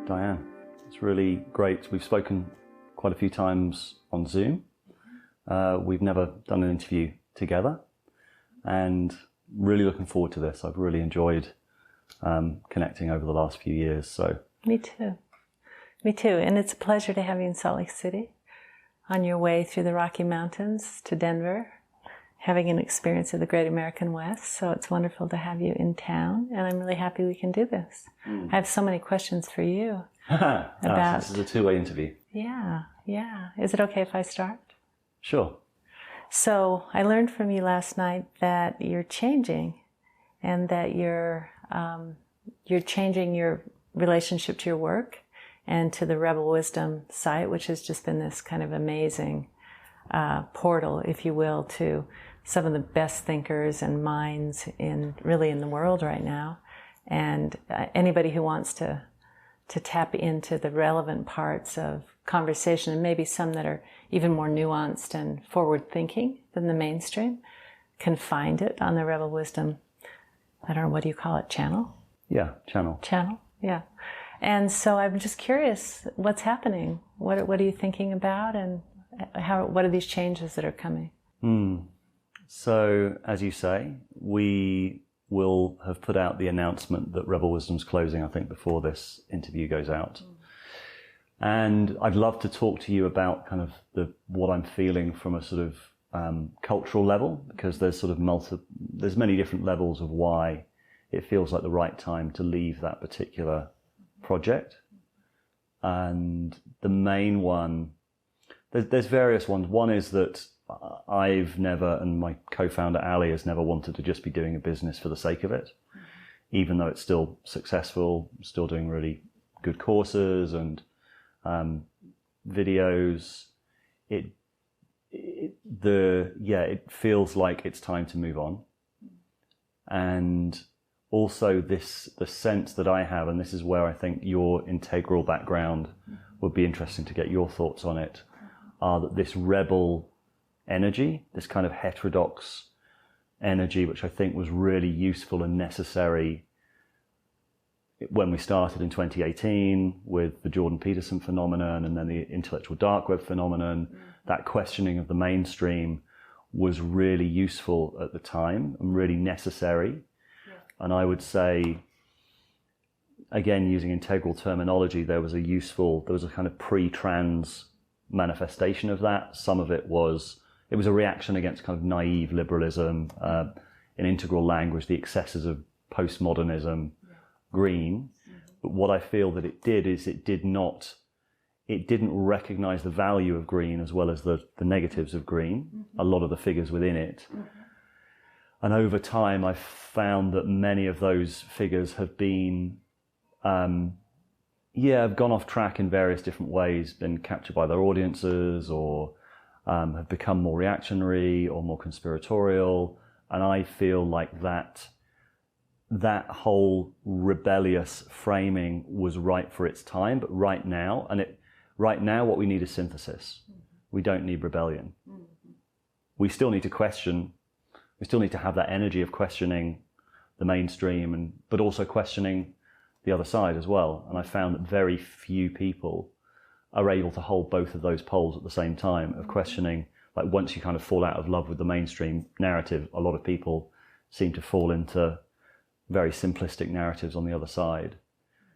Diane, it's really great. We've spoken quite a few times on Zoom. We've never done an interview together, and really looking forward to this. I've really enjoyed connecting over the last few years. So Me too. Me too. And it's a pleasure to have you in Salt Lake City on your way through the Rocky Mountains to Denver, having an experience of the Great American West. So it's wonderful to have you in town, and I'm really happy we can do this. I have so many questions for you. about this is a two-way interview. Yeah. Is it okay if I start? Sure. So I learned from you last night that you're changing, and that you're changing your relationship to your work and to the Rebel Wisdom site, which has just been this kind of amazing portal, if you will, to some of the best thinkers and minds in the world right now. And anybody who wants to tap into the relevant parts of conversation, and maybe some that are even more nuanced and forward-thinking than the mainstream, can find it on the Rebel Wisdom, I don't know, what do you call it, channel? Yeah, channel. Channel, yeah. And so I'm just curious, what's happening? What are you thinking about, and what are these changes that are coming? So, as you say, we will have put out the announcement that Rebel Wisdom's closing, I think, before this interview goes out. And I'd love to talk to you about kind of what I'm feeling from a sort of cultural level, because there's sort of there's many different levels of why it feels like the right time to leave that particular project. And the main one, there's various ones. One is that I've never, and my co-founder Ali has never wanted to just be doing a business for the sake of it, even though it's still successful, still doing really good courses and videos. It feels like it's time to move on. And also the sense that I have, and this is where I think your integral background would be interesting to get your thoughts on it, are that this rebel energy, this kind of heterodox energy, which I think was really useful and necessary when we started in 2018 with the Jordan Peterson phenomenon and then the intellectual dark web phenomenon, that questioning of the mainstream was really useful at the time and really necessary. Yeah. And I would say, again, using integral terminology, there was a kind of pre-trans manifestation of that. Some of it was a reaction against kind of naive liberalism, in integral language, the excesses of postmodernism, green. But what I feel that it did is it didn't recognize the value of green as well as the negatives of green, a lot of the figures within it. And over time, I've found that many of those figures have been, have gone off track in various different ways, been captured by their audiences, or have become more reactionary or more conspiratorial. And I feel like that whole rebellious framing was right for its time, but right now what we need is synthesis. We don't need rebellion. We still need to question. We still need to have that energy of questioning the mainstream, but also questioning the other side as well. And I found that very few people are able to hold both of those poles at the same time, of questioning, like once you kind of fall out of love with the mainstream narrative, a lot of people seem to fall into very simplistic narratives on the other side.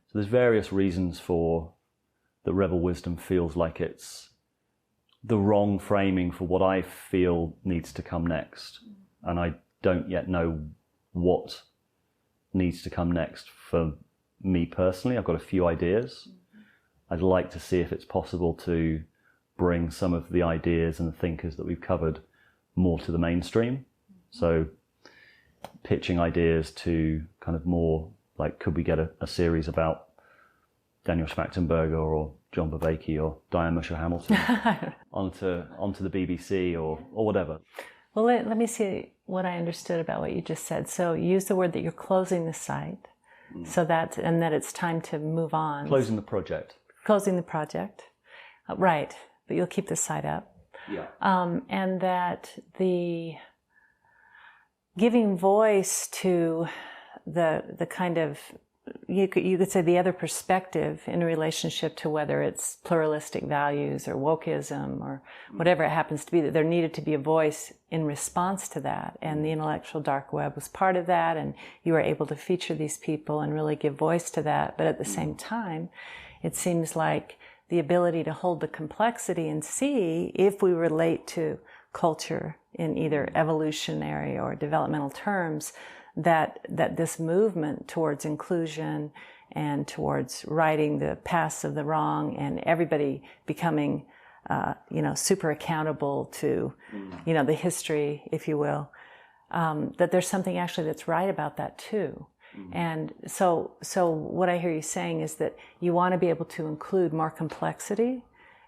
So there's various reasons for that Rebel Wisdom feels like it's the wrong framing for what I feel needs to come next. And I don't yet know what needs to come next for me personally. I've got a few ideas. I'd like to see if it's possible to bring some of the ideas and the thinkers that we've covered more to the mainstream. So pitching ideas to kind of more like, could we get a series about Daniel Schmachtenberger or John Bevacki or Diane Musho Hamilton onto the BBC or whatever. Well, let me see what I understood about what you just said. So you used the word that you're closing the site, so that it's time to move on. Closing the project. Closing the project, right? But you'll keep the site up. Yeah. And that the giving voice to the kind of you could say the other perspective in relationship to whether it's pluralistic values or wokeism or whatever it happens to be, that there needed to be a voice in response to that. And the intellectual dark web was part of that, and you were able to feature these people and really give voice to that. But at the same time, it seems like the ability to hold the complexity and see if we relate to culture in either evolutionary or developmental terms, that this movement towards inclusion and towards righting the paths of the wrong and everybody becoming, super accountable to, the history, if you will, that there's something actually that's right about that too. And so what I hear you saying is that you want to be able to include more complexity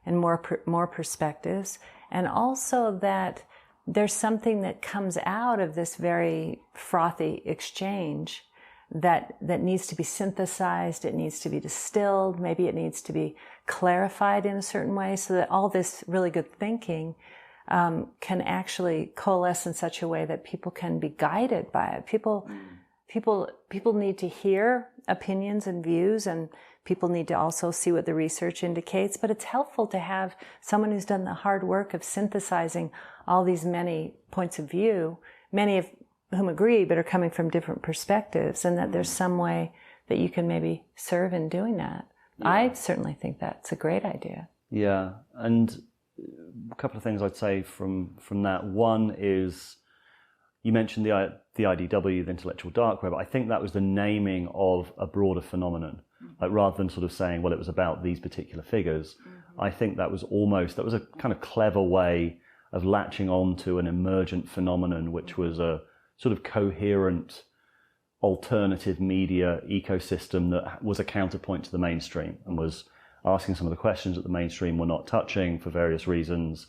and more perspectives, and also that there's something that comes out of this very frothy exchange that needs to be synthesized, it needs to be distilled, maybe it needs to be clarified in a certain way, so that all this really good thinking can actually coalesce in such a way that people can be guided by it. People need to hear opinions and views, and people need to also see what the research indicates, but it's helpful to have someone who's done the hard work of synthesizing all these many points of view, many of whom agree but are coming from different perspectives, and that there's some way that you can maybe serve in doing that. Yeah. I certainly think that's a great idea. Yeah, and a couple of things I'd say from that. One is, you mentioned the IDW, the intellectual dark web. I think that was the naming of a broader phenomenon. Like, rather than sort of saying, well, it was about these particular figures, I think that was a kind of clever way of latching on to an emergent phenomenon, which was a sort of coherent alternative media ecosystem that was a counterpoint to the mainstream and was asking some of the questions that the mainstream were not touching for various reasons.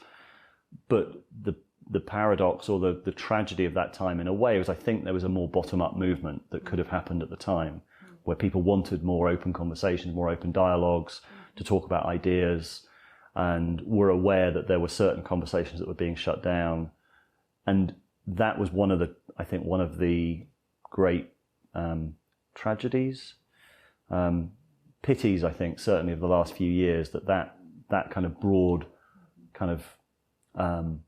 But the paradox or the tragedy of that time, in a way, was I think there was a more bottom-up movement that could have happened at the time, where people wanted more open conversations, more open dialogues to talk about ideas, and were aware that there were certain conversations that were being shut down. And that was one of the great tragedies, pities, I think, certainly of the last few years, that kind of broad kind of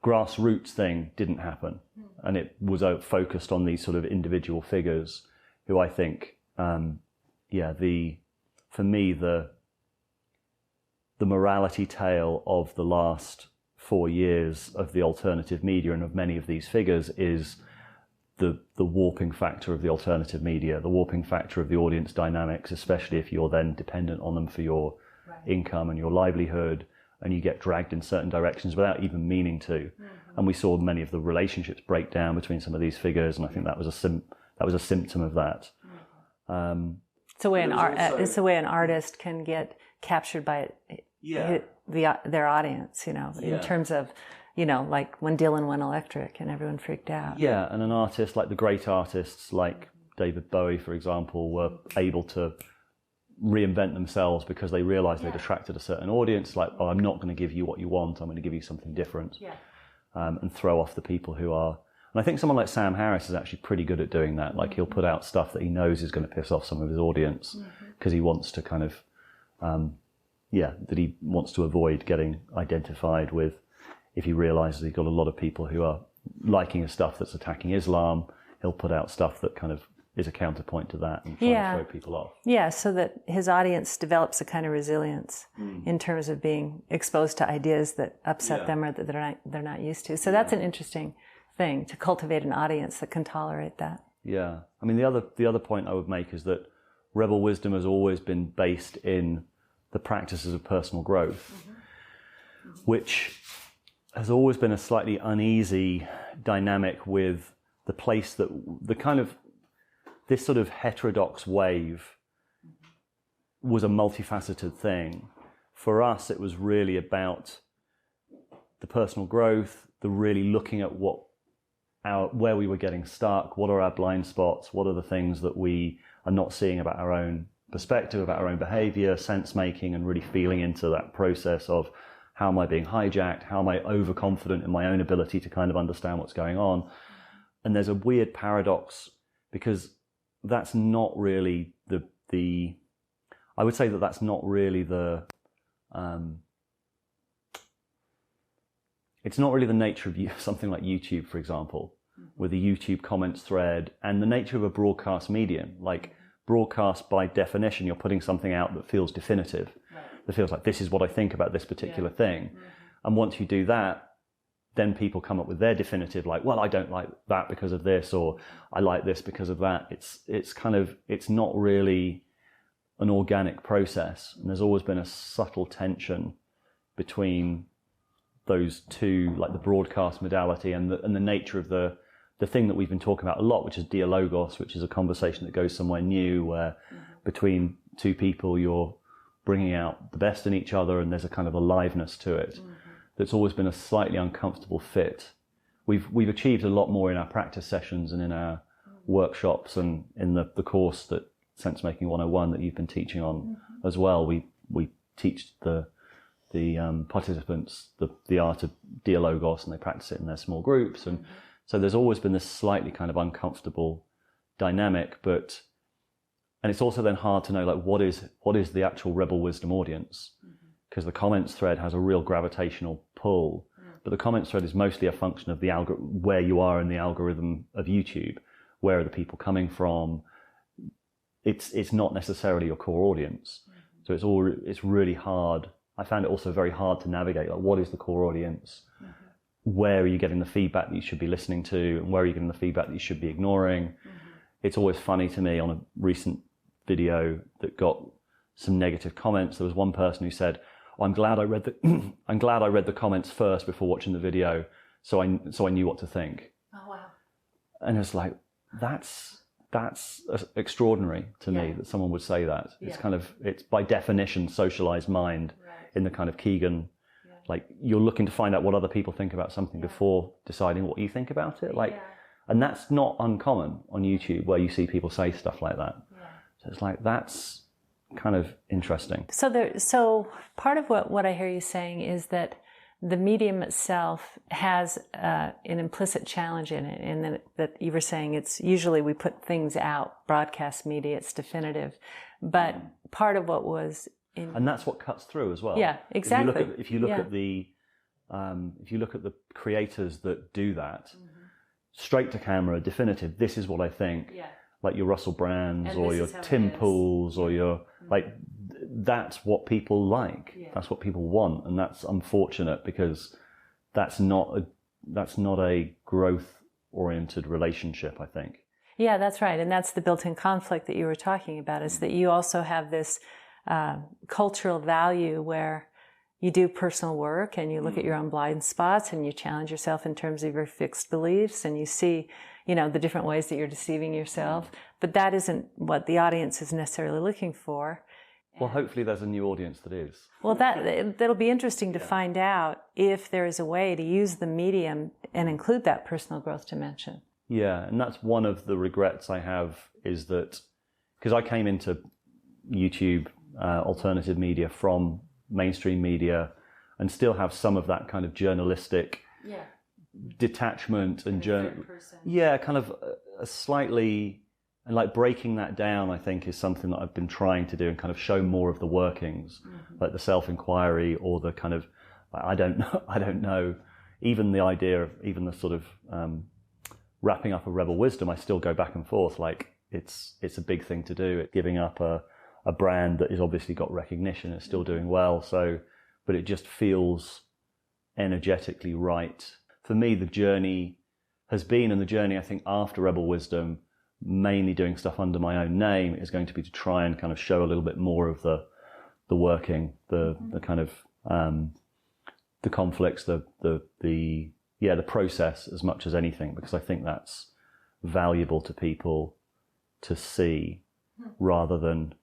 grassroots thing didn't happen. And it was focused on these sort of individual figures who I think, for me, the morality tale of the last 4 years of the alternative media and of many of these figures is the warping factor of the alternative media, the warping factor of the audience dynamics, especially if you're then dependent on them for your income and your livelihood, and you get dragged in certain directions without even meaning to. And we saw many of the relationships break down between some of these figures, and I think that was a symptom of that. It's a way an artist can get captured by their audience, in terms of, like when Dylan went electric and everyone freaked out. Yeah, and an artist, like the great artists like David Bowie, for example, were able to reinvent themselves because they realized they'd attracted a certain audience. Like, oh, I'm not going to give you what you want, I'm going to give you something different. And throw off the people who are. And I think someone like Sam Harris is actually pretty good at doing that. Like, he'll put out stuff that he knows is going to piss off some of his audience because he wants to kind of, that he wants to avoid getting identified with. If he realizes he's got a lot of people who are liking his stuff that's attacking Islam, he'll put out stuff that kind of is a counterpoint to that and try to throw people off. Yeah, so that his audience develops a kind of resilience in terms of being exposed to ideas that upset them or that they're not used to. So that's an interesting thing, to cultivate an audience that can tolerate that. Yeah. I mean, the other point I would make is that rebel wisdom has always been based in the practices of personal growth, which has always been a slightly uneasy dynamic with the place that the kind of this sort of heterodox wave was a multifaceted thing. For us, it was really about the personal growth, the really looking at where we were getting stuck, what are our blind spots, what are the things that we are not seeing about our own perspective, about our own behavior, sense making, and really feeling into that process of how am I being hijacked, how am I overconfident in my own ability to kind of understand what's going on. And there's a weird paradox because that's not really the I would say that that's not really the it's not really the nature of something like YouTube, for example, with a YouTube comments thread, and the nature of a broadcast medium. Like broadcast, by definition, you're putting something out that feels definitive, that feels like this is what I think about this particular thing. And once you do that, then people come up with their definitive, like, well, I don't like that because of this, or I like this because of that. It's not really an organic process. And there's always been a subtle tension between those two, like the broadcast modality and the nature of the thing that we've been talking about a lot, which is dialogos, which is a conversation that goes somewhere new, where between two people you're bringing out the best in each other, and there's a kind of aliveness to it. That's always been a slightly uncomfortable fit. We've achieved a lot more in our practice sessions and in our workshops and in the course that Sense Making 101 that you've been teaching on as well. We teach the participants the art of dialogos, and they practice it in their small groups. And so there's always been this slightly kind of uncomfortable dynamic, and it's also then hard to know, like, what is the actual Rebel Wisdom audience? Because the comments thread has a real gravitational pull, but the comments thread is mostly a function of the where you are in the algorithm of YouTube. Where are the people coming from? It's not necessarily your core audience. So it's really hard. I found it also very hard to navigate, like, what is the core audience? Where are you getting the feedback that you should be listening to, and where are you getting the feedback that you should be ignoring? It's always funny to me, on a recent video that got some negative comments, there was one person who said, I'm glad I read the comments first before watching the video, so I knew what to think. Oh wow! And it's like, that's extraordinary to me that someone would say that. It's by definition socialized mind, in the kind of Keegan, like, you're looking to find out what other people think about something before deciding what you think about it. And that's not uncommon on YouTube, where you see people say stuff like that. So it's like, that's kind of interesting. So part of what I hear you saying is that the medium itself has an implicit challenge in it, and that you were saying it's usually we put things out, broadcast media, it's definitive, but part of what was and that's what cuts through as well. Yeah, exactly. If you look at the creators that do that, straight to camera, definitive, this is what I think. Like your Russell Brands, or your Tim Pools, or your, like, that's what people like. That's what people want. And that's unfortunate, because that's not a growth oriented relationship, I think. Yeah, that's right. And that's the built-in conflict that you were talking about, is that you also have this cultural value where you do personal work and you look at your own blind spots and you challenge yourself in terms of your fixed beliefs, and you see, the different ways that you're deceiving yourself. But that isn't what the audience is necessarily looking for. Well, hopefully there's a new audience that is. Well, that'll be interesting to find out if there is a way to use the medium and include that personal growth dimension. Yeah, and that's one of the regrets I have, is that, because I came into YouTube alternative media from mainstream media, and still have some of that kind of journalistic detachment and kind of a slightly, and like breaking that down, I think, is something that I've been trying to do, and kind of show more of the workings, like the self-inquiry, or the kind of, I don't know, even the idea of, even the sort of wrapping up a Rebel Wisdom, I still go back and forth, like, it's a big thing to do. It's giving up a brand that has obviously got recognition, it's still doing well, so, but it just feels energetically right. For me, the journey has been, and the journey I think after Rebel Wisdom, mainly doing stuff under my own name, is going to be to try and kind of show a little bit more of the working, the kind of the conflicts, the process, as much as anything, because I think that's valuable to people to see, rather than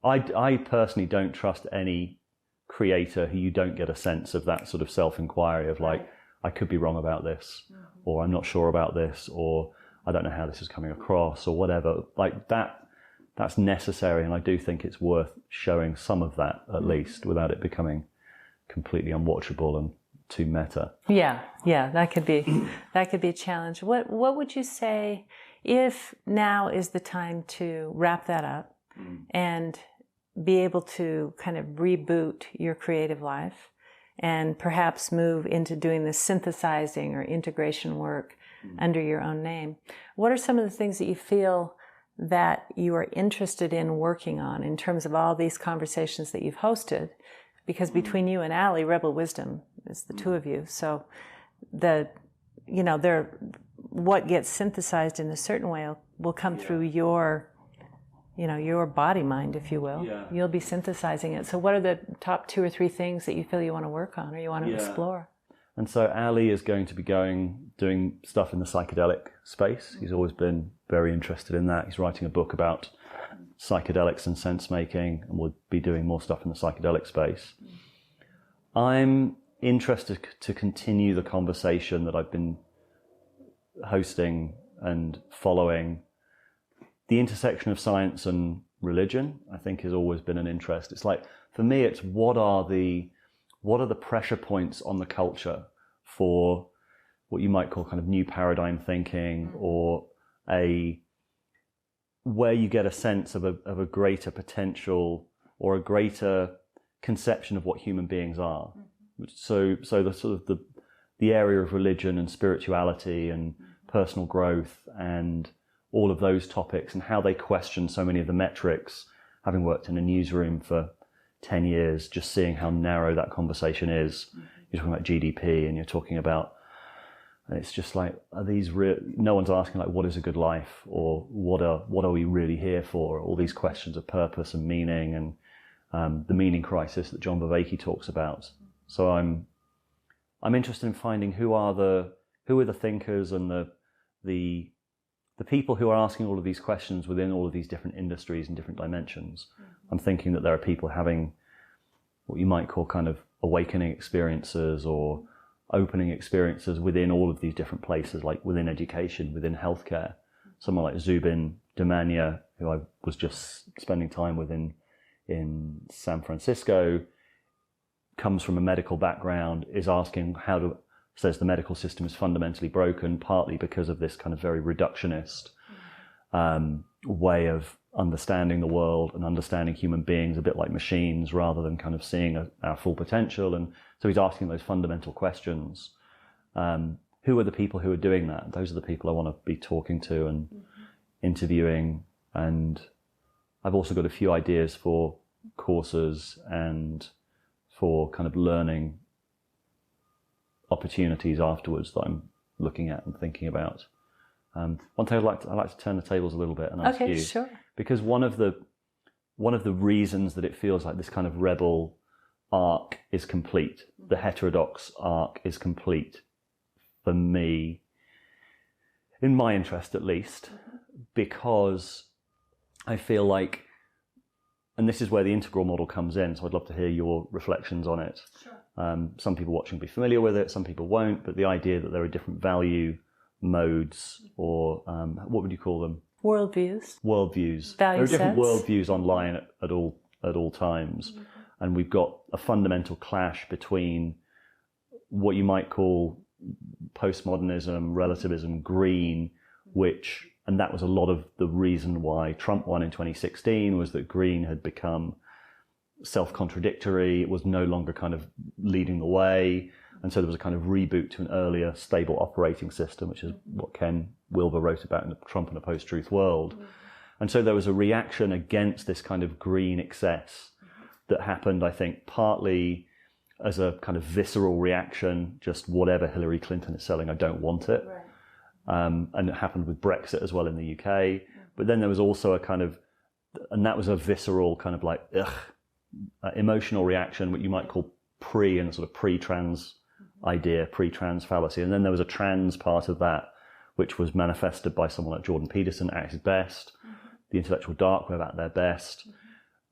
I personally don't trust any creator who you don't get a sense of that sort of self-inquiry of, like, I could be wrong about this, or I'm not sure about this, or I don't know how this is coming across, or whatever. Like, that's necessary, and I do think it's worth showing some of that, at least, without it becoming completely unwatchable and too meta. Yeah, that could be a challenge. What would you say if now is the time to wrap that up and be able to kind of reboot your creative life and perhaps move into doing the synthesizing or integration work under your own name? What are some of the things that you feel that you are interested in working on in terms of all these conversations that you've hosted? Because between you and Allie, Rebel Wisdom is the two of you. So what gets synthesized in a certain way will come through your body mind, if you will. Yeah. You'll be synthesizing it. So what are the top 2 or 3 things that you feel you want to work on or you want to explore? And so Ali is going to be doing stuff in the psychedelic space. He's always been very interested in that. He's writing a book about psychedelics and sense making, and we'll be doing more stuff in the psychedelic space. I'm interested to continue the conversation that I've been hosting and following. The intersection of science and religion, I think, has always been an interest. It's like, for me, it's what are the pressure points on the culture for what you might call kind of new paradigm thinking, or where you get a sense of a greater potential or a greater conception of what human beings are. So the sort of the area of religion and spirituality and personal growth and all of those topics, and how they question so many of the metrics. Having worked in a newsroom for 10 years, just seeing how narrow that conversation is. You're talking about GDP and you're talking about, and it's just like, are these real? No one's asking like, what is a good life, or what are we really here for? All these questions of purpose and meaning, and the meaning crisis that John Vervaeke talks about. So I'm interested in finding who are the thinkers and the people who are asking all of these questions within all of these different industries and different dimensions. I'm thinking that there are people having what you might call kind of awakening experiences or opening experiences within all of these different places, like within education, within healthcare. Someone like Zubin Damania, who I was just spending time with in San Francisco, comes from a medical background, is asking says the medical system is fundamentally broken, partly because of this kind of very reductionist way of understanding the world and understanding human beings a bit like machines, rather than kind of seeing our full potential. And so he's asking those fundamental questions. Who are the people who are doing that? Those are the people I want to be talking to and interviewing. And I've also got a few ideas for courses and for kind of learning opportunities afterwards that I'm looking at and thinking about. One thing I'd like to turn the tables a little bit and ask you, sure. Because one of the reasons that it feels like this kind of rebel arc is complete, the heterodox arc is complete for me, in my interest at least, because I feel like, and this is where the integral model comes in, so I'd love to hear your reflections on it. Sure. Some people watching will be familiar with it, some people won't, but the idea that there are different value modes, or what would you call them? Worldviews. Value there are different sets. worldviews online at all times, and we've got a fundamental clash between what you might call postmodernism, relativism, green, and that was a lot of the reason why Trump won in 2016, was that green had become self-contradictory. It was no longer kind of leading the way. And so there was a kind of reboot to an earlier stable operating system, which is what Ken Wilber wrote about in the Trump and a Post-Truth World. And so there was a reaction against this kind of green excess that happened, I think, partly as a kind of visceral reaction, just whatever Hillary Clinton is selling, I don't want it. Right. And it happened with Brexit as well in the UK. But then there was also a kind of, and that was a visceral kind of like, emotional reaction, what you might call pre-trans idea, pre-trans fallacy. And then there was a trans part of that, which was manifested by someone like Jordan Peterson at his best, the intellectual dark web at their best.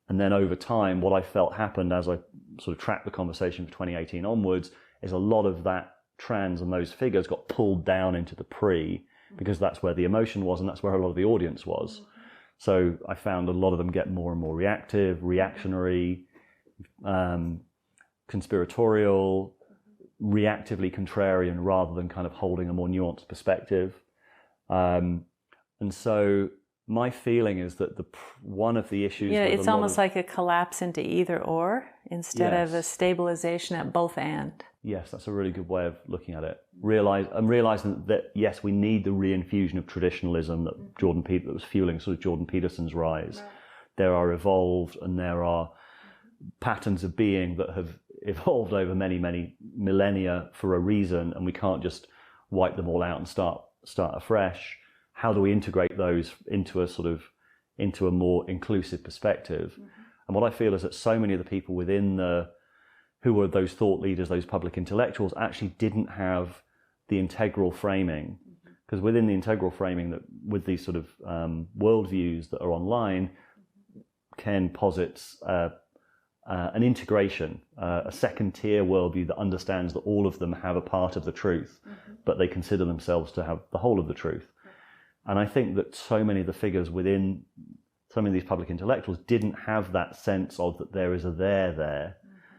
And then over time, what I felt happened as I sort of tracked the conversation from 2018 onwards is a lot of that trans and those figures got pulled down into the pre, because that's where the emotion was and that's where a lot of the audience was. So I found a lot of them get more and more reactive, reactionary, conspiratorial, reactively contrarian rather than kind of holding a more nuanced perspective. And so my feeling is that one of the issues... Yeah, it's almost like a collapse into either or instead of a stabilization at both and. Yes, that's a really good way of looking at it. I'm realizing that, yes, we need the reinfusion of traditionalism that that was fueling sort of Jordan Peterson's rise. Right. There are evolved and there are patterns of being that have evolved over many, many millennia for a reason, and we can't just wipe them all out and start afresh. How do we integrate those into a more inclusive perspective? Mm-hmm. And what I feel is that so many of the people who were those thought leaders, those public intellectuals, actually didn't have the integral framing. Because within the integral framing, that with these sort of worldviews that are online, Ken posits an integration, a second tier worldview that understands that all of them have a part of the truth, but they consider themselves to have the whole of the truth. And I think that so many of the figures within so many of these public intellectuals didn't have that sense of that there is a there.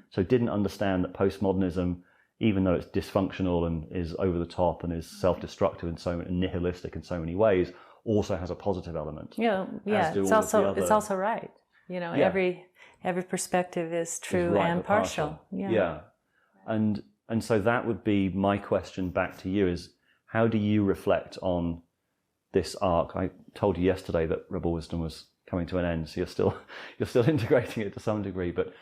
So didn't understand that postmodernism, even though it's dysfunctional and is over the top and is self-destructive and nihilistic in so many ways, also has a positive element. Yeah. It's also right. Every perspective is true right and partial. Yeah. And so that would be my question back to you: is how do you reflect on this arc? I told you yesterday that Rebel Wisdom was coming to an end, so you're still integrating it to some degree. But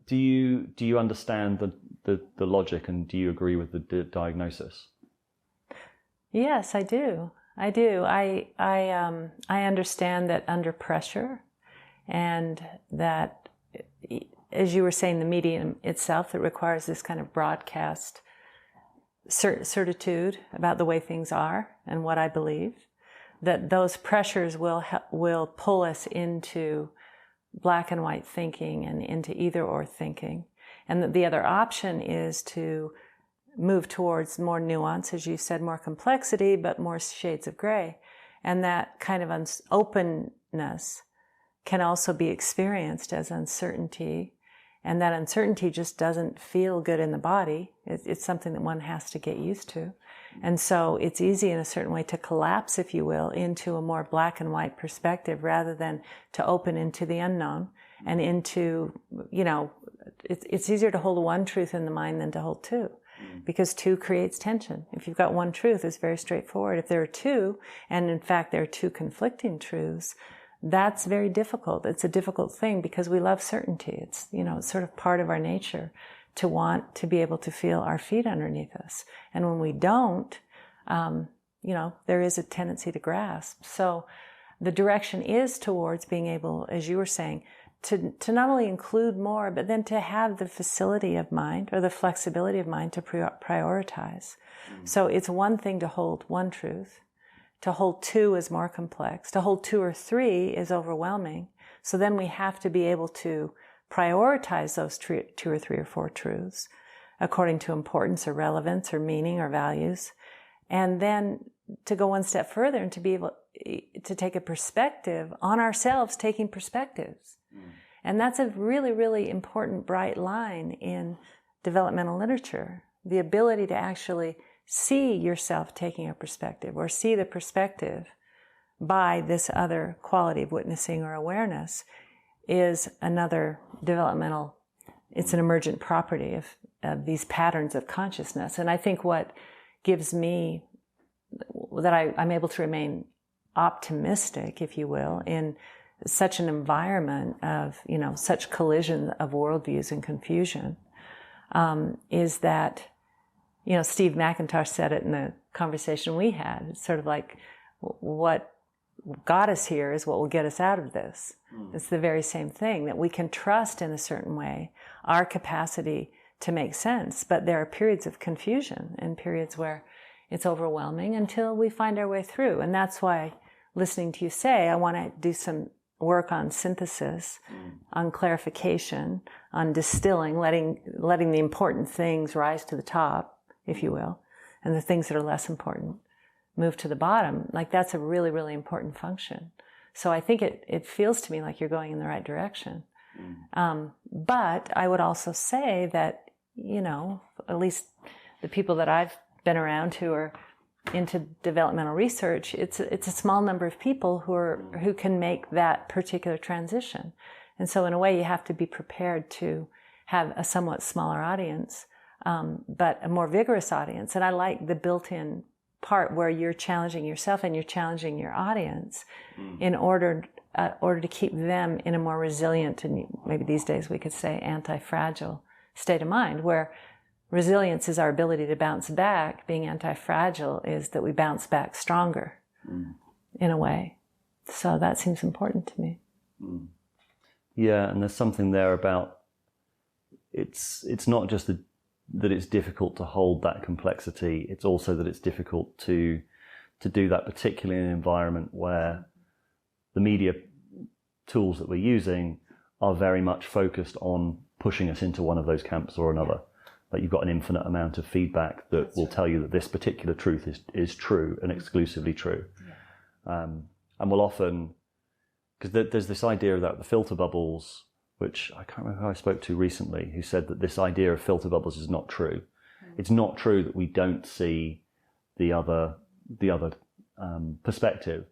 do you understand the logic, and do you agree with the diagnosis? Yes, I do. I understand that under pressure, and that, as you were saying, the medium itself, that requires this kind of broadcast certitude about the way things are and what I believe, that those pressures will pull us into black and white thinking and into either or thinking, and that the other option is to move towards more nuance, as you said, more complexity, but more shades of gray. And that kind of openness can also be experienced as uncertainty, and that uncertainty just doesn't feel good in the body. It's something that one has to get used to. And so it's easy in a certain way to collapse, if you will, into a more black and white perspective rather than to open into the unknown and into, it's easier to hold one truth in the mind than to hold two, because two creates tension. If you've got one truth, it's very straightforward. If there are two, and in fact there are two conflicting truths, that's very difficult. It's a difficult thing because we love certainty. It's, it's sort of part of our nature to want to be able to feel our feet underneath us. And when we don't, there is a tendency to grasp. So the direction is towards being able, as you were saying, to not only include more, but then to have the facility of mind or the flexibility of mind to prioritize. So it's one thing to hold one truth. To hold two is more complex. To hold two or three is overwhelming. So then we have to be able to prioritize those two or three or four truths according to importance or relevance or meaning or values. And then to go one step further and to be able to take a perspective on ourselves, taking perspectives. And that's a really, really important bright line in developmental literature. The ability to actually see yourself taking a perspective, or see the perspective by this other quality of witnessing or awareness, is another developmental, it's an emergent property of these patterns of consciousness. And I think what gives me, that I'm able to remain optimistic, if you will, in such an environment of, such collision of worldviews and confusion, is that, Steve McIntosh said it in the conversation we had. It's sort of like, what got us here is what will get us out of this. It's the very same thing, that we can trust in a certain way our capacity to make sense, but there are periods of confusion and periods where it's overwhelming until we find our way through. And that's why, listening to you say, I want to do some work on synthesis, on clarification, on distilling, letting the important things rise to the top, if you will, and the things that are less important move to the bottom. Like, that's a really, really important function. So I think it feels to me like you're going in the right direction. But I would also say that, at least the people that I've been around who are into developmental research, it's a small number of people who can make that particular transition. And so in a way you have to be prepared to have a somewhat smaller audience, but a more vigorous audience. And I like the built-in part where you're challenging yourself and you're challenging your audience in order to keep them in a more resilient, and maybe these days we could say anti-fragile state of mind, where resilience is our ability to bounce back. Being anti-fragile is that we bounce back stronger in a way. So that seems important to me. Yeah, and there's something there about it's not just that it's difficult to hold that complexity, it's also that it's difficult to do that, particularly in an environment where the media tools that we're using are very much focused on pushing us into one of those camps or another. Like you've got an infinite amount of feedback that will tell you that this particular truth is true and exclusively true. And we'll often, because there's this idea that the filter bubbles, which I can't remember who I spoke to recently, who said that this idea of filter bubbles is not true. It's not true that we don't see the other perspective.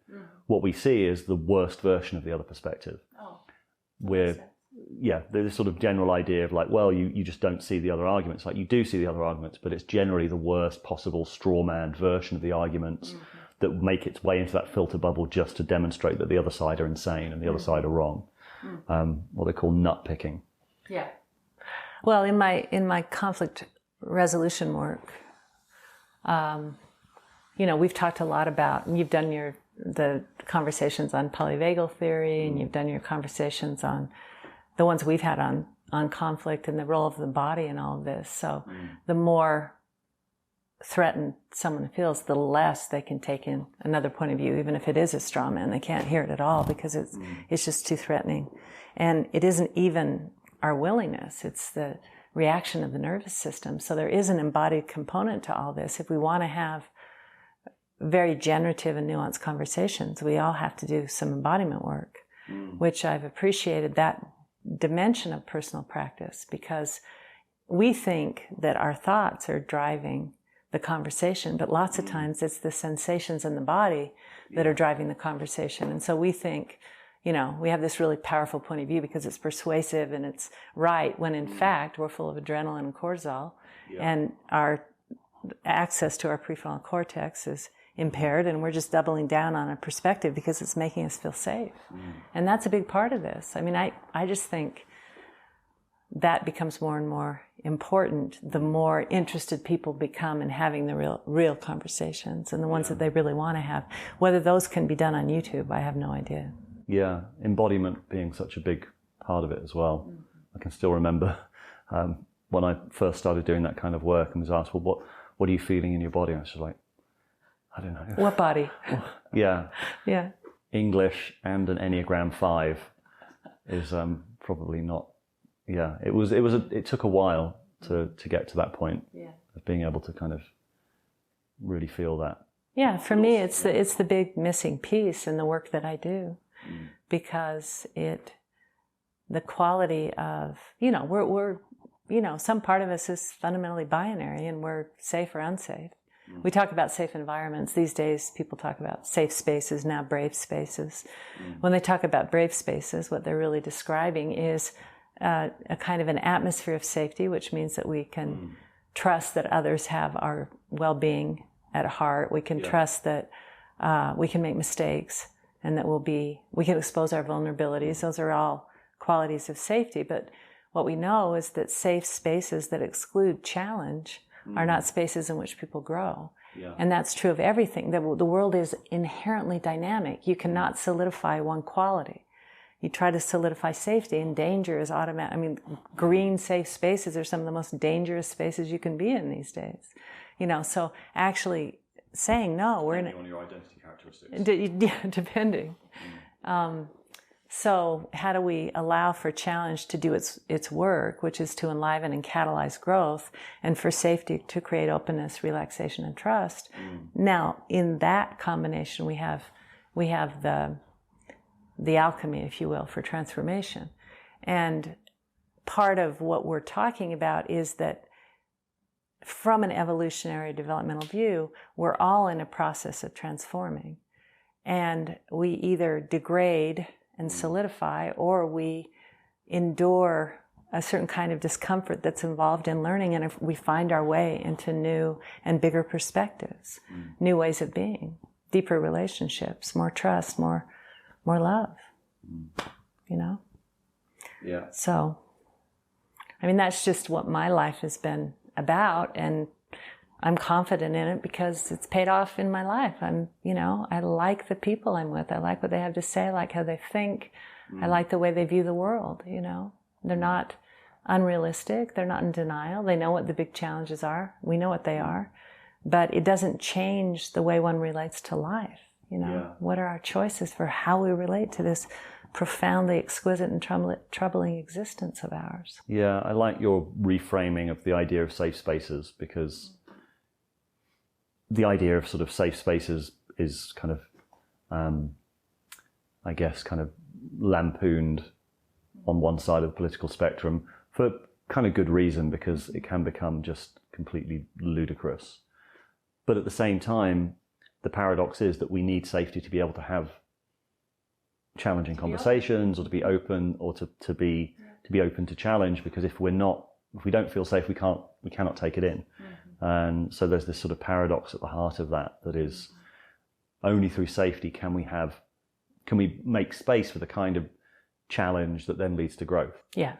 What we see is the worst version of the other perspective. There's this sort of general idea of like, well, you just don't see the other arguments. Like you do see the other arguments, but it's generally the worst possible straw-man version of the arguments that make its way into that filter bubble just to demonstrate that the other side are insane and the other side are wrong. What they call nut picking. Yeah. Well, in my conflict resolution work, we've talked a lot about, and you've done the conversations on polyvagal theory, and you've done your conversations on the ones we've had on conflict and the role of the body and all of this. So the more threatened someone feels, the less they can take in another point of view, even if it is a straw man. They can't hear it at all because it's just too threatening. And it isn't even our willingness, it's the reaction of the nervous system. So there is an embodied component to all this. If we want to have very generative and nuanced conversations, we all have to do some embodiment work, which I've appreciated that dimension of personal practice, because we think that our thoughts are driving the conversation, but lots of times it's the sensations in the body that are driving the conversation. And so we think, we have this really powerful point of view because it's persuasive and it's right, when in fact we're full of adrenaline and cortisol, and our access to our prefrontal cortex is impaired, and we're just doubling down on a perspective because it's making us feel safe. And that's a big part of this. I mean, I just think that becomes more and more important the more interested people become in having the real conversations and the ones that they really want to have. Whether those can be done on YouTube, I have no idea. Yeah, embodiment being such a big part of it as well. I can still remember when I first started doing that kind of work and was asked, well, what are you feeling in your body? I was just like, I don't know. What body? Yeah. Yeah. English and an Enneagram 5 is probably not. Yeah, it took a while to get to that point of being able to kind of really feel that. Yeah, for me, it's the big missing piece in the work that I do, because the quality of, we're some part of us is fundamentally binary, and we're safe or unsafe. We talk about safe environments. These days, people talk about safe spaces, now brave spaces. When they talk about brave spaces, what they're really describing is a kind of an atmosphere of safety, which means that we can trust that others have our well-being at heart. We can trust that we can make mistakes and that we can expose our vulnerabilities. Those are all qualities of safety. But what we know is that safe spaces that exclude challenge are not spaces in which people grow. Yeah. And that's true of everything. The world is inherently dynamic. You cannot solidify one quality. You try to solidify safety, and danger is automatic. I mean, green, safe spaces are some of the most dangerous spaces you can be in these days. So actually saying no, we're depending on your identity characteristics. Depending. So how do we allow for challenge to do its work, which is to enliven and catalyze growth, and for safety to create openness, relaxation, and trust? Now, in that combination, we have the alchemy, if you will, for transformation. And part of what we're talking about is that from an evolutionary developmental view, we're all in a process of transforming. And we either degrade and solidify, or we endure a certain kind of discomfort that's involved in learning, and if we find our way into new and bigger perspectives, new ways of being, deeper relationships, more trust, more love, you know? Yeah. So, I mean, that's just what my life has been about, and I'm confident in it because it's paid off in my life. I like the people I'm with. I like what they have to say. I like how they think. I like the way they view the world, you know. They're not unrealistic. They're not in denial. They know what the big challenges are. We know what they are. But it doesn't change the way one relates to life, you know. Yeah. What are our choices for how we relate to this profoundly exquisite and troubling existence of ours? Yeah, I like your reframing of the idea of safe spaces, because the idea of sort of safe spaces is kind of, I guess, kind of lampooned on one side of the political spectrum for kind of good reason, because it can become just completely ludicrous. But at the same time, the paradox is that we need safety to be able to have challenging conversations, or to be open, or to be open to challenge, because if we don't feel safe, we cannot take it in. And so there's this sort of paradox at the heart of that is only through safety can we make space for the kind of challenge that then leads to growth. Yeah.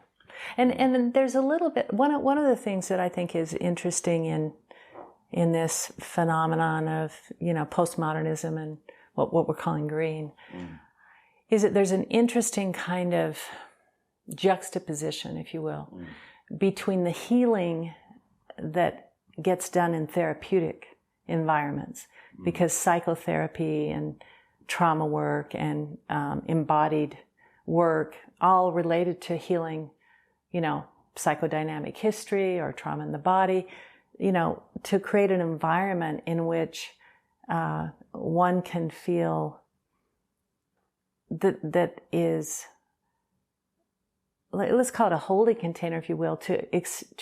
And then there's a little bit, one of the things that I think is interesting in this phenomenon of, you know, postmodernism and what we're calling green, is that there's an interesting kind of juxtaposition, if you will, between the healing that gets done in therapeutic environments, because psychotherapy and trauma work and embodied work, all related to healing, you know, psychodynamic history or trauma in the body, you know, to create an environment in which one can feel that is, let's call it a holding container, if you will, to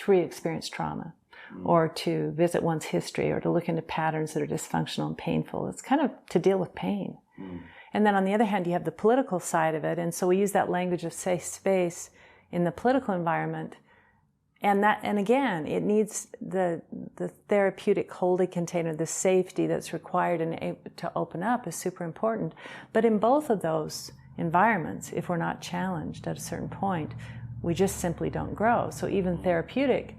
re-experience trauma, or to visit one's history, or to look into patterns that are dysfunctional and painful. It's kind of to deal with pain. And then on the other hand, you have the political side of it. And so we use that language of safe space in the political environment. And again, it needs the therapeutic holding container, the safety that's required and to open up is super important. But in both of those environments, if we're not challenged at a certain point, we just simply don't grow. So even therapeutic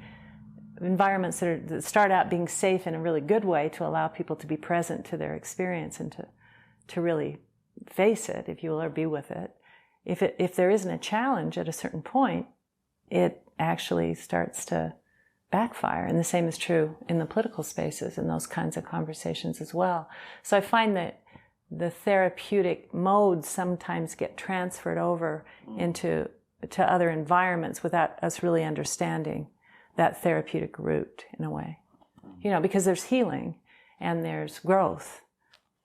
environments that start out being safe in a really good way to allow people to be present to their experience and to really face it, if you will, or be with it. If there isn't a challenge at a certain point, it actually starts to backfire. And the same is true in the political spaces and those kinds of conversations as well. So I find that the therapeutic modes sometimes get transferred over to other environments without us really understanding that therapeutic root in a way. You know, because there's healing and there's growth.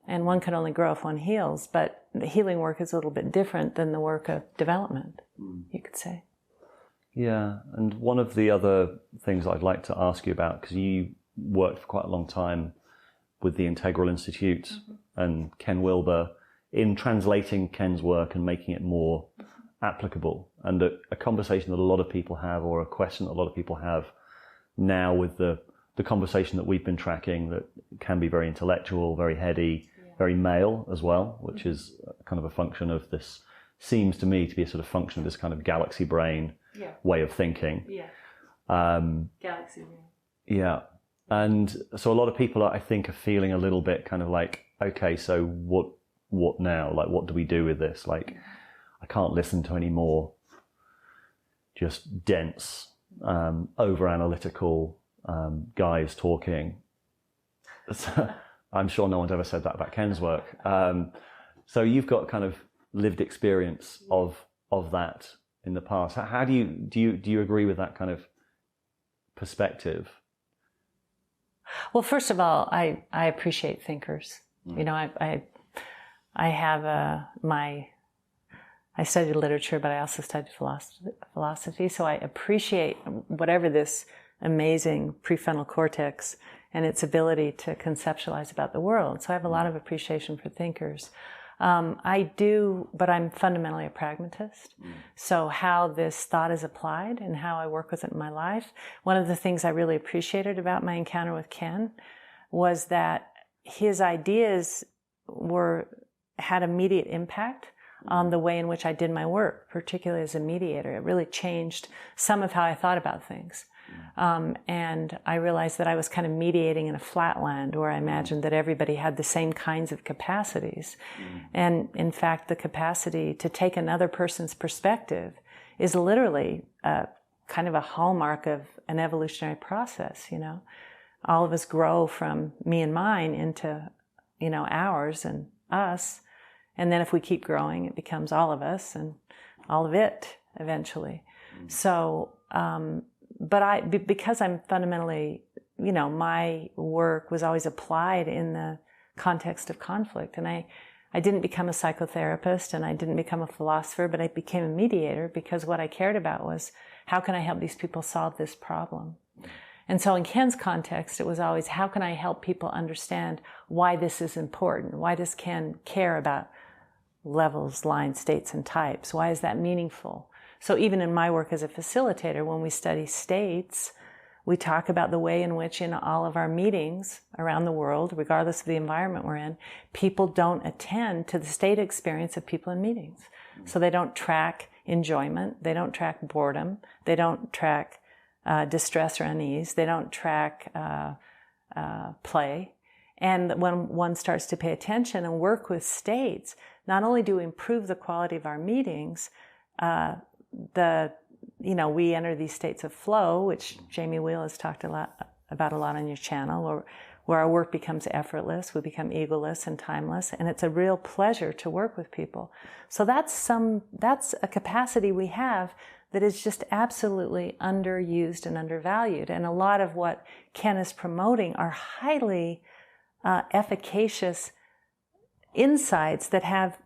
And one can only grow if one heals, but the healing work is a little bit different than the work of development, you could say. Yeah, and one of the other things I'd like to ask you about, because you worked for quite a long time with the Integral Institute and Ken Wilber in translating Ken's work and making it more applicable. And a conversation that a lot of people have, or a question that a lot of people have now with the conversation that we've been tracking, that can be very intellectual, very heady, very male as well, which is kind of a function of this, seems to me to be a sort of function of this kind of galaxy brain way of thinking. Galaxy brain. Yeah. And so a lot of people, I think, are feeling a little bit kind of like, okay, so what now? Like, what do we do with this? Like, I can't listen to any more just dense, over-analytical guys talking. I'm sure no one's ever said that about Ken's work. So you've got kind of lived experience of that in the past. How do you agree with that kind of perspective? Well, first of all, I appreciate thinkers. You know, I have I studied literature, but I also studied philosophy. So I appreciate whatever this amazing prefrontal cortex and its ability to conceptualize about the world. So I have a lot of appreciation for thinkers. I do, but I'm fundamentally a pragmatist. So how this thought is applied and how I work with it in my life. One of the things I really appreciated about my encounter with Ken was that his ideas had immediate impact on the way in which I did my work, particularly as a mediator. It really changed some of how I thought about things. And I realized that I was kind of mediating in a flatland where I imagined that everybody had the same kinds of capacities. And in fact, the capacity to take another person's perspective is literally kind of a hallmark of an evolutionary process, you know. All of us grow from me and mine into, you know, ours and us. And then if we keep growing, it becomes all of us and all of it eventually. So, but because I'm fundamentally, you know, my work was always applied in the context of conflict. And I didn't become a psychotherapist and I didn't become a philosopher, but I became a mediator because what I cared about was how can I help these people solve this problem? And so in Ken's context, it was always how can I help people understand why this is important? Why does Ken care about levels, lines, states, and types? Why is that meaningful? So even in my work as a facilitator, when we study states, we talk about the way in which in all of our meetings around the world, regardless of the environment we're in, people don't attend to the state experience of people in meetings. So they don't track enjoyment, they don't track boredom, they don't track distress or unease, they don't track play. And when one starts to pay attention and work with states, not only do we improve the quality of our meetings, we enter these states of flow, which Jamie Wheel has talked about a lot on your channel, where our work becomes effortless, we become egoless and timeless, and it's a real pleasure to work with people. So that's a capacity we have that is just absolutely underused and undervalued. And a lot of what Ken is promoting are highly efficacious insights that have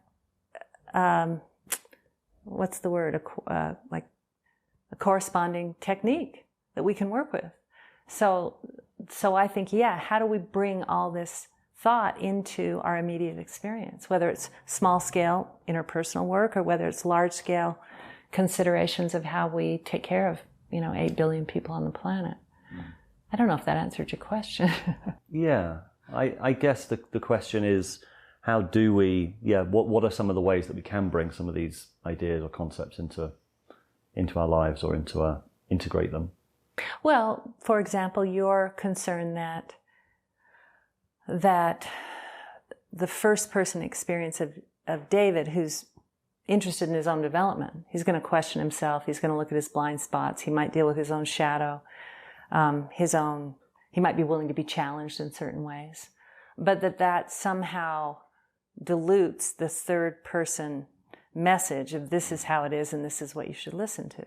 what's the word? Like a corresponding technique that we can work with. So I think, how do we bring all this thought into our immediate experience, whether it's small scale interpersonal work or whether it's large scale considerations of how we take care of, 8 billion people on the planet. I don't know if that answered your question. Yeah, I guess the question is, how do we, what are some of the ways that we can bring some of these ideas or concepts into our lives or integrate them? Well, for example, your concern that the first person experience of David, who's interested in his own development, he's going to question himself, he's going to look at his blind spots, he might deal with his own shadow, he might be willing to be challenged in certain ways, but that somehow dilutes the third person message of this is how it is and this is what you should listen to,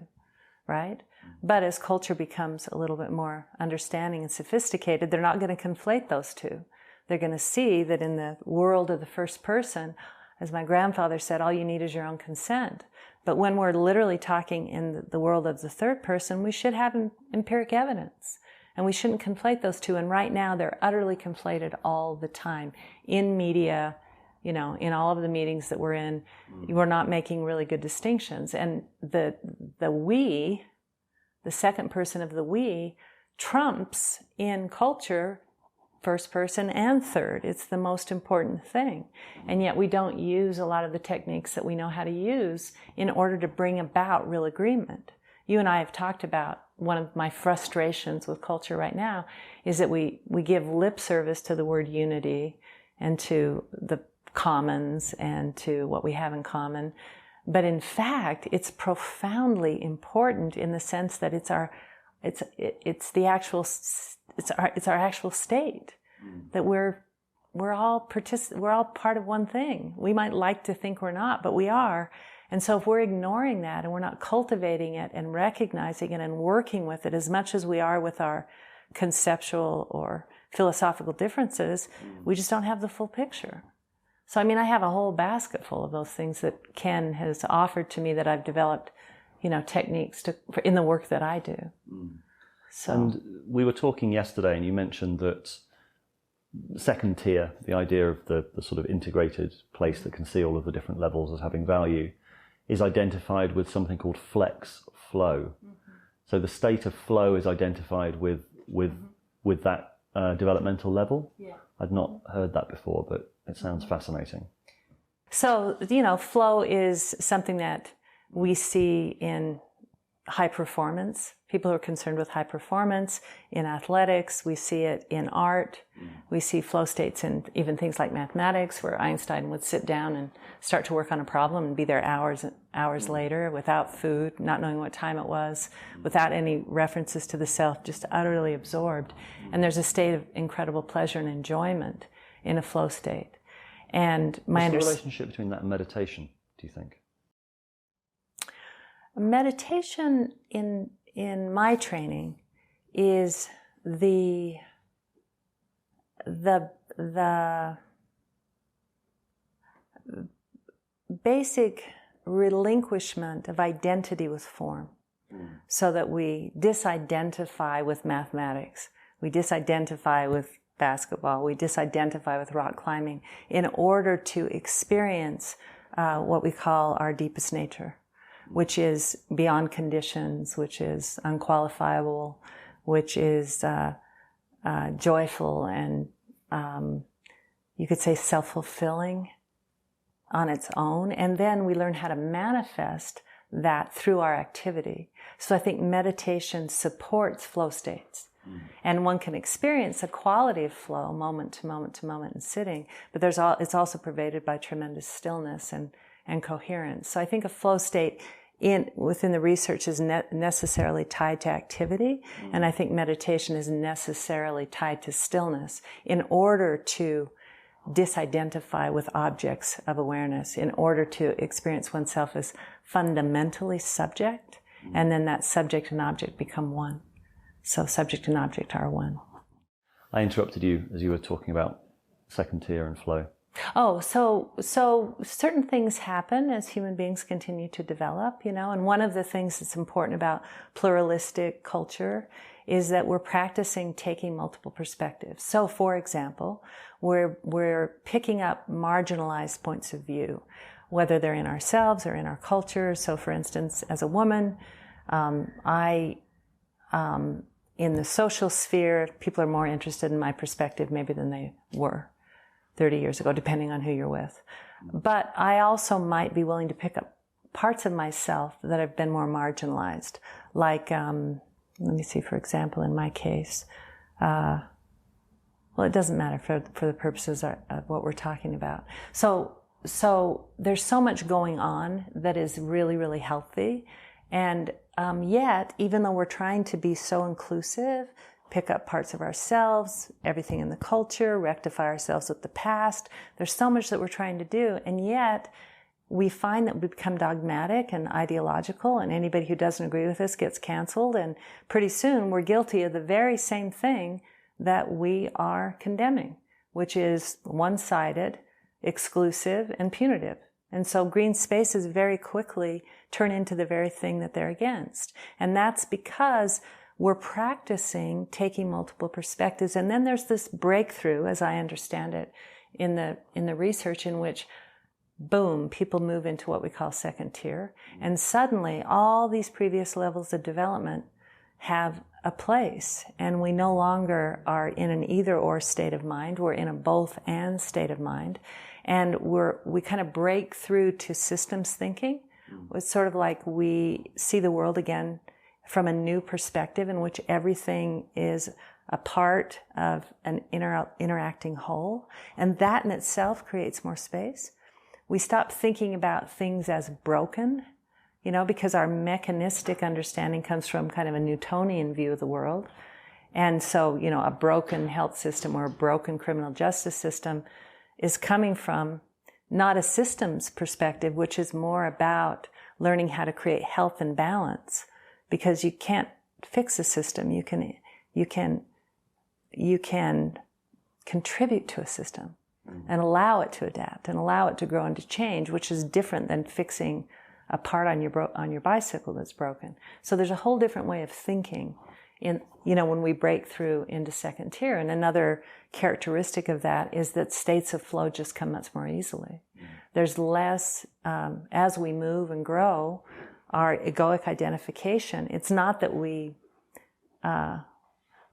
right? But as culture becomes a little bit more understanding and sophisticated, they're not going to conflate those two. They're going to see that in the world of the first person, as my grandfather said, all you need is your own consent. But when we're literally talking in the world of the third person, we should have empiric evidence. And we shouldn't conflate those two. And right now, they're utterly conflated all the time. In media, in all of the meetings that we're in, we're not making really good distinctions. And the we, the second person of the we, trumps in culture first person and third. It's the most important thing. And yet we don't use a lot of the techniques that we know how to use in order to bring about real agreement. You and I have talked about one of my frustrations with culture right now is that we give lip service to the word unity and to the commons and to what we have in common. But in fact, it's profoundly important in the sense that it's our actual state, that we're all part of one thing. We might like to think we're not, but we are. And so if we're ignoring that and we're not cultivating it and recognizing it and working with it as much as we are with our conceptual or philosophical differences, we just don't have the full picture. So, I have a whole basket full of those things that Ken has offered to me that I've developed, techniques in the work that I do. So. And we were talking yesterday, and you mentioned that second tier, the idea of the sort of integrated place that can see all of the different levels as having value, is identified with something called flex flow. Mm-hmm. So the state of flow is identified with that developmental level. Yeah. I'd not heard that before, but it sounds fascinating. So, flow is something that we see in high performance. People who are concerned with high performance in athletics. We see it in art. We see flow states in even things like mathematics, where Einstein would sit down and start to work on a problem and be there hours later without food, not knowing what time it was, without any references to the self, just utterly absorbed. And there's a state of incredible pleasure and enjoyment in a flow state. And what's the relationship between that and meditation, do you think? Meditation in my training is the basic relinquishment of identity with form, so that we disidentify with mathematics, we disidentify with basketball, we disidentify with rock climbing in order to experience what we call our deepest nature, which is beyond conditions, which is unqualifiable, which is joyful and you could say self-fulfilling on its own. And then we learn how to manifest that through our activity. So I think meditation supports flow states. And one can experience a quality of flow moment to moment to moment in sitting, but it's also pervaded by tremendous stillness and coherence. So I think a flow state within the research is necessarily tied to activity, and I think meditation is necessarily tied to stillness in order to disidentify with objects of awareness, in order to experience oneself as fundamentally subject, and then that subject and object become one. So subject and object are one. I interrupted you as you were talking about second tier and flow. Oh, so certain things happen as human beings continue to develop, and one of the things that's important about pluralistic culture is that we're practicing taking multiple perspectives. So, for example, we're picking up marginalized points of view, whether they're in ourselves or in our culture. So, for instance, as a woman, in the social sphere, people are more interested in my perspective maybe than they were 30 years ago, depending on who you're with. But I also might be willing to pick up parts of myself that have been more marginalized. Like, let me see, for example, in my case, well, it doesn't matter for the purposes of what we're talking about. So there's so much going on that is really, really healthy. And yet, even though we're trying to be so inclusive, pick up parts of ourselves, everything in the culture, rectify ourselves with the past, there's so much that we're trying to do. And yet, we find that we become dogmatic and ideological, and anybody who doesn't agree with us gets canceled. And pretty soon, we're guilty of the very same thing that we are condemning, which is one-sided, exclusive, and punitive. And so green spaces very quickly turn into the very thing that they're against. And that's because we're practicing taking multiple perspectives. And then there's this breakthrough, as I understand it, in the research in which, boom, people move into what we call second tier. And suddenly all these previous levels of development have a place. And we no longer are in an either-or state of mind. We're in a both-and state of mind. And we kind of break through to systems thinking. It's sort of like we see the world again from a new perspective in which everything is a part of an interacting whole. And that in itself creates more space. We stop thinking about things as broken, because our mechanistic understanding comes from kind of a Newtonian view of the world. And so, a broken health system or a broken criminal justice system is coming from not a systems perspective, which is more about learning how to create health and balance, because you can't fix a system. You can contribute to a system and allow it to adapt and allow it to grow and to change, which is different than fixing a part on your bicycle that's broken. So there's a whole different way of thinking when we break through into second tier. And another characteristic of that is that states of flow just come much more easily. There's less, as we move and grow, our egoic identification. It's not that we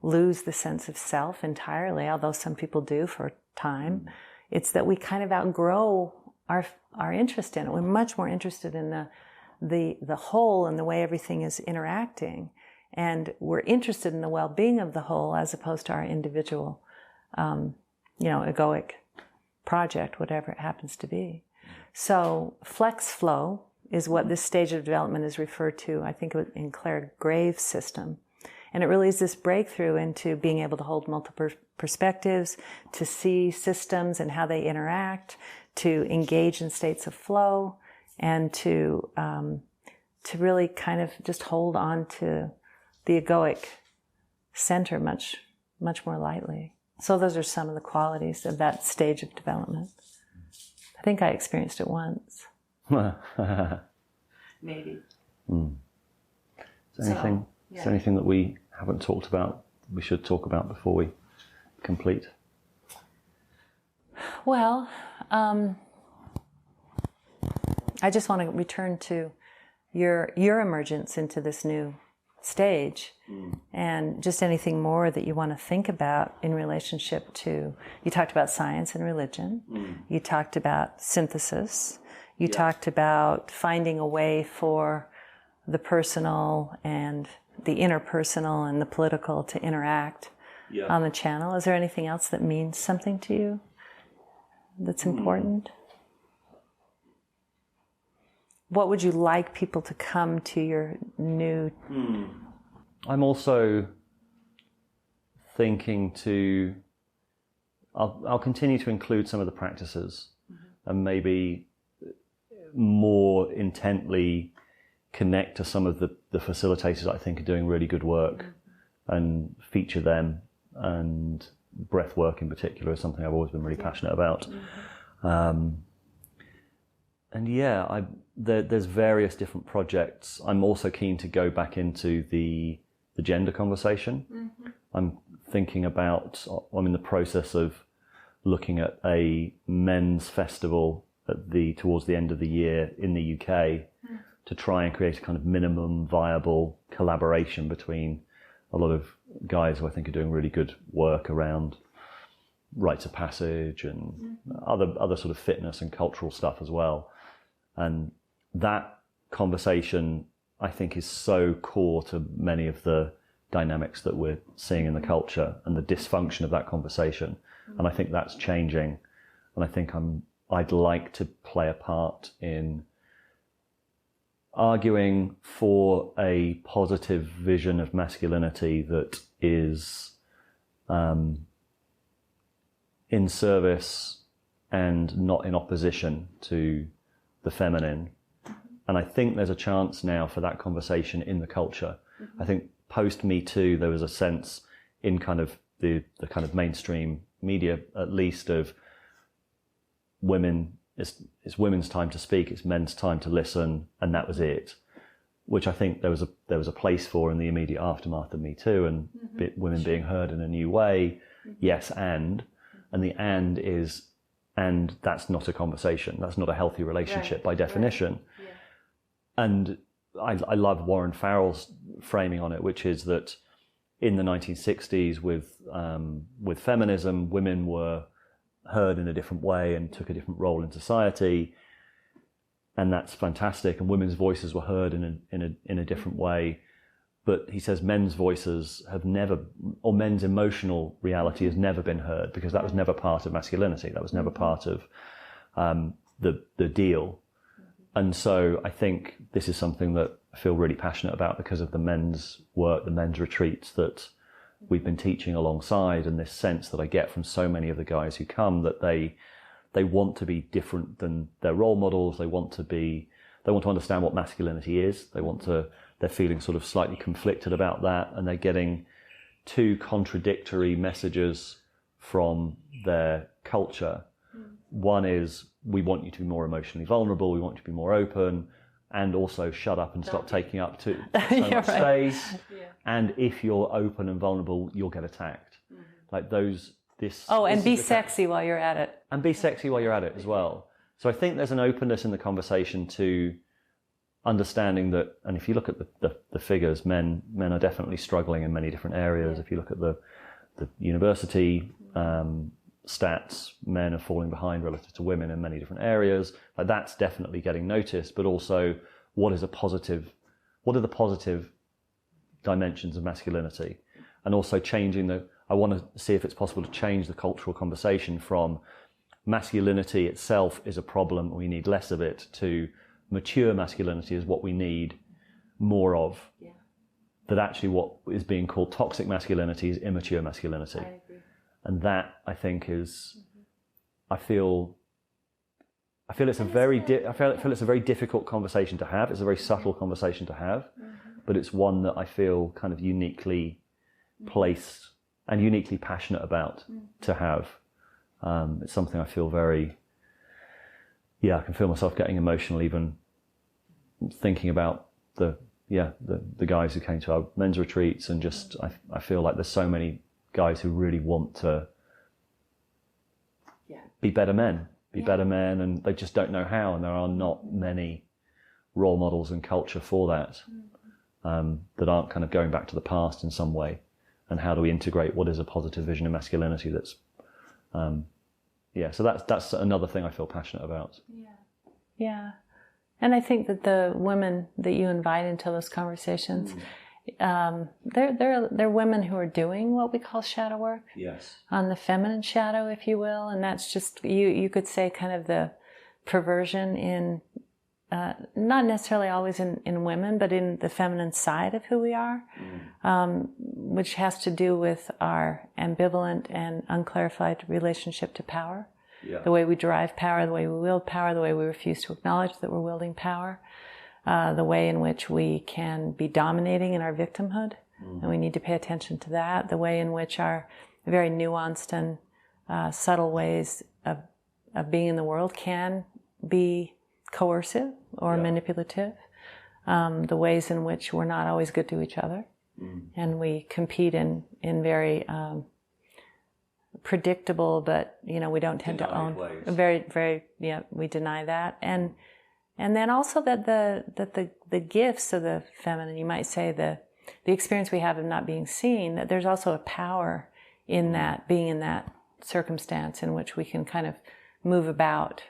lose the sense of self entirely, although some people do for a time. It's that we kind of outgrow our interest in it. We're much more interested in the whole and the way everything is interacting. And we're interested in the well-being of the whole as opposed to our individual, egoic project, whatever it happens to be. So flex flow is what this stage of development is referred to, I think, in Claire Graves' system. And it really is this breakthrough into being able to hold multiple perspectives, to see systems and how they interact, to engage in states of flow, and to really kind of just hold on to the egoic center much, much more lightly. So those are some of the qualities of that stage of development. I think I experienced it once. Maybe. Is there anything that we haven't talked about, we should talk about before we complete? Well, I just want to return to your emergence into this new stage, and just anything more that you want to think about in relationship to, you talked about science and religion, you talked about synthesis, you talked about finding a way for the personal and the interpersonal and the political to interact on the channel. Is there anything else that means something to you that's important? What would you like people to come to your new... I'm also thinking I'll continue to include some of the practices and maybe more intently connect to some of the facilitators I think are doing really good work and feature them, and breath work in particular is something I've always been really passionate about. There's various different projects. I'm also keen to go back into the gender conversation. I'm thinking about, I'm in the process of looking at a men's festival towards the end of the year in the UK to try and create a kind of minimum viable collaboration between a lot of guys who I think are doing really good work around rites of passage and other sort of fitness and cultural stuff as well. And that conversation, I think, is so core to many of the dynamics that we're seeing in the culture and the dysfunction of that conversation. And I think that's changing. And I think I'd like to play a part in arguing for a positive vision of masculinity that is in service and not in opposition to the feminine. And I think there's a chance now for that conversation in the culture. I think post Me Too, there was a sense in kind of the kind of mainstream media, at least, of women, it's women's time to speak, it's men's time to listen, and that was it. Which I think there was a place for in the immediate aftermath of Me Too, and women being heard in a new way. Yes, and the and is, and that's not a conversation. That's not a healthy relationship by definition. And I love Warren Farrell's framing on it, which is that in the 1960s with feminism, women were heard in a different way and took a different role in society. And that's fantastic. And women's voices were heard in a different way. But he says men's voices have never, or men's emotional reality has never been heard, because that was never part of masculinity. That was never part of the deal. And so I think this is something that I feel really passionate about because of the men's work, the men's retreats that we've been teaching alongside, and this sense that I get from so many of the guys who come that they want to be different than their role models. They want to understand what masculinity is. They're feeling sort of slightly conflicted about that, and they're getting two contradictory messages from their culture. One is, we want you to be more emotionally vulnerable, we want you to be more open, and also shut up and stop taking up so much space. and if you're open and vulnerable, you'll get attacked. Like and be sexy while you're at it. And be sexy while you're at it as well. So I think there's an openness in the conversation to understanding that, and if you look at the figures, men are definitely struggling in many different areas. If you look at the university stats, men are falling behind relative to women in many different areas. Like that's definitely getting noticed, but also what are the positive dimensions of masculinity? And also I want to see if it's possible to change the cultural conversation from masculinity itself is a problem, we need less of it, to mature masculinity is what we need more of. Yeah. That actually what is being called toxic masculinity is immature masculinity. I agree. And that, I think, is, I feel it's a very difficult conversation to have. It's a very subtle conversation to have, but it's one that I feel kind of uniquely placed and uniquely passionate about to have. It's something I feel I can feel myself getting emotional even thinking about the guys who came to our men's retreats, and just I feel like there's so many guys who really want to be better men, and they just don't know how, and there are not many role models in culture for that, that aren't kind of going back to the past in some way. And how do we integrate what is a positive vision of masculinity that's, so that's another thing I feel passionate about. Yeah. And I think that the women that you invite into those conversations, they're women who are doing what we call shadow work. Yes. On the feminine shadow, if you will. And that's just, you could say kind of the perversion in, not necessarily always in women, but in the feminine side of who we are, which has to do with our ambivalent and unclarified relationship to power. Yeah. The way we derive power, the way we wield power, the way we refuse to acknowledge that we're wielding power, the way in which we can be dominating in our victimhood, and we need to pay attention to that, the way in which our very nuanced and subtle ways of being in the world can be coercive or manipulative, the ways in which we're not always good to each other, and we compete in very predictable, but we don't tend to own ways. Very we deny that, and then also that the gifts of the feminine, you might say the experience we have of not being seen, that there's also a power in that, being in that circumstance in which we can kind of move about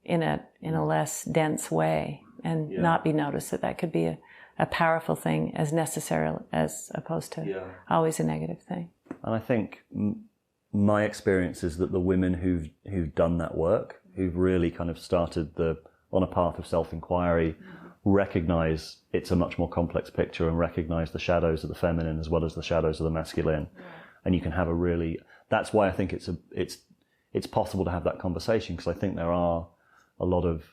in a less dense way and not be noticed, that could be a powerful thing as necessary as opposed to always a negative thing. And I think my experience is that the women who've done that work, who've really kind of started on a path of self-inquiry, recognize it's a much more complex picture and recognize the shadows of the feminine as well as the shadows of the masculine. And you can have that's why I think it's possible to have that conversation, because I think there are a lot of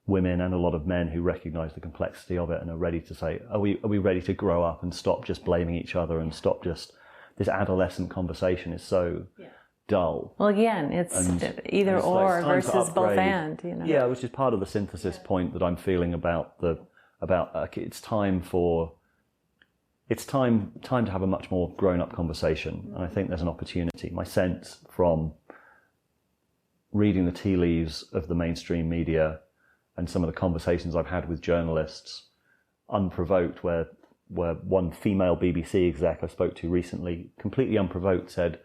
women and a lot of men who recognize the complexity of it and are ready to say, are we ready to grow up and stop just blaming each other and stop just, this adolescent conversation is so dull. Well, again, it's either or versus both and, Yeah, which is part of the synthesis point that I'm feeling about it's time to have a much more grown-up conversation. And I think there's an opportunity. My sense from reading the tea leaves of the mainstream media and some of the conversations I've had with journalists, unprovoked, where one female BBC exec I spoke to recently, completely unprovoked, said,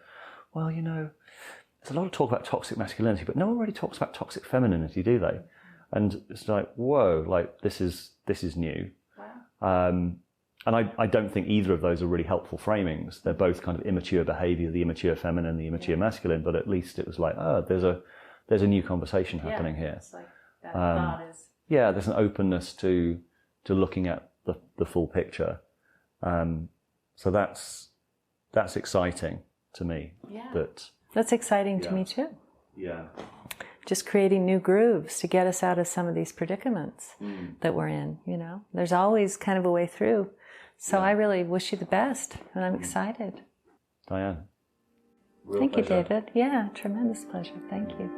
well, there's a lot of talk about toxic masculinity, but no one really talks about toxic femininity, do they? And it's like, whoa, like this is new. Wow. And I don't think either of those are really helpful framings. They're both kind of immature behavior, the immature feminine, the immature masculine, but at least it was like, there's a new conversation happening here. It's like that thought is. Yeah, there's an openness to looking at the full picture. So that's exciting to me. Yeah. That's exciting to me too. Yeah. Just creating new grooves to get us out of some of these predicaments that we're in, There's always kind of a way through. So I really wish you the best, and I'm excited. Diane. Thank you, David. Yeah, tremendous pleasure. Thank you.